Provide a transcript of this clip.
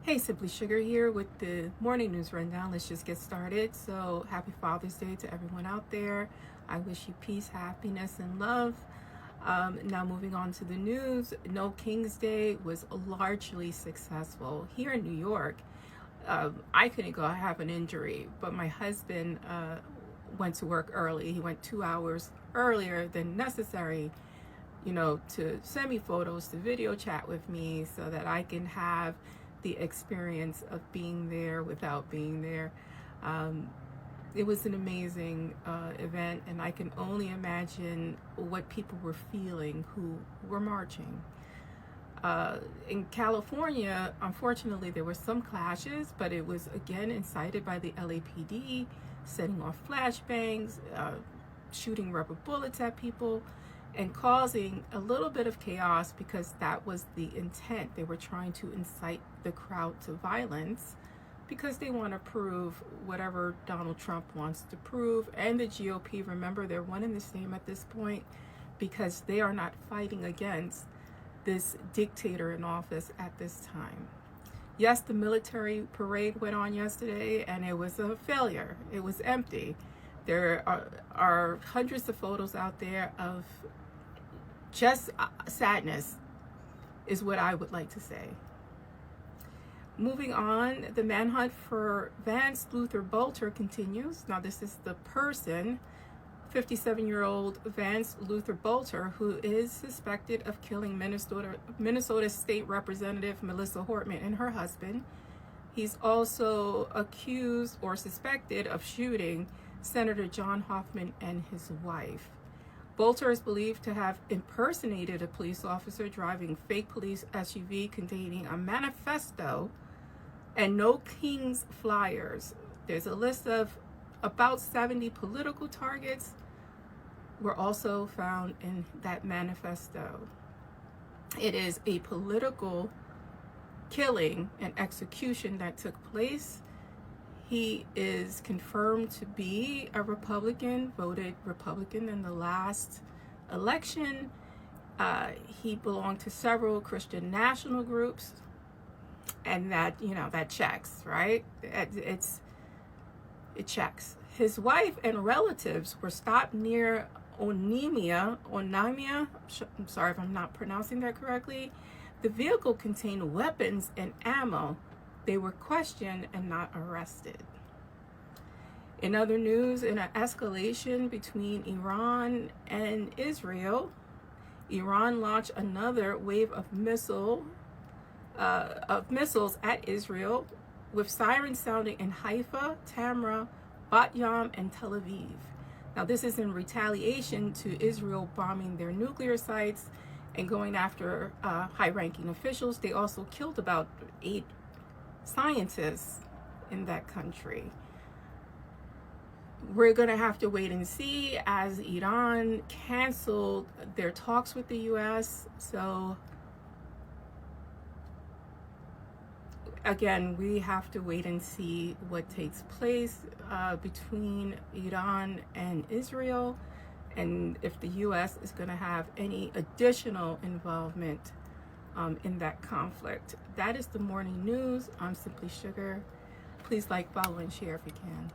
Hey, Simply Sugar here with the morning news rundown. Let's just get started. So, happy Father's Day to everyone out there. I wish you peace, happiness, and love. Now, moving on to the news. No King's Day was largely successful here in New York. I couldn't go. I have an injury, but my husband went to work early. He went 2 hours earlier than necessary, to send me photos, to video chat with me so that I can have the experience of being there without being there. It was an amazing event, and I can only imagine what people were feeling who were marching. In California, unfortunately, there were some clashes, but it was again incited by the LAPD, setting off flashbangs, shooting rubber bullets at people, and causing a little bit of chaos because that was the intent. They were trying to incite the crowd to violence because they want to prove whatever Donald Trump wants to prove. And the GOP, remember, they're one and the same at this point because they are not fighting against this dictator in office at this time. Yes, the military parade went on yesterday and it was a failure. It was empty. There are hundreds of photos out there of just sadness, is what I would like to say. Moving on, the manhunt for Vance Luther Bolter continues. Now, this is the person, 57-year-old Vance Luther Bolter, who is suspected of killing Minnesota State Representative Melissa Hortman and her husband. He's also accused or suspected of shooting Senator John Hoffman and his wife. Bolter is believed to have impersonated a police officer driving fake police SUV containing a manifesto and No Kings flyers. There's a list of about 70 political targets were also found in that manifesto. It is a political killing and execution that took place. He is confirmed to be a Republican, voted Republican in the last election. He belonged to several Christian national groups, and that checks, right? It checks. His wife and relatives were stopped near Onimia. I'm sorry if I'm not pronouncing that correctly. The vehicle contained weapons and ammo. They were questioned and not arrested. In other news, in an escalation between Iran and Israel, Iran launched another wave of missiles at Israel, with sirens sounding in Haifa, Tamra, Bat Yam, and Tel Aviv. Now, this is in retaliation to Israel bombing their nuclear sites and going after high-ranking officials. They also killed about 8 scientists in that country. We're going to have to wait and see as Iran canceled their talks with the U.S. So again, we have to wait and see what takes place between Iran and Israel, and if the U.S. is going to have any additional involvement in that conflict. That is the morning news. I'm Simply Sugar. Please like, follow, and share if you can.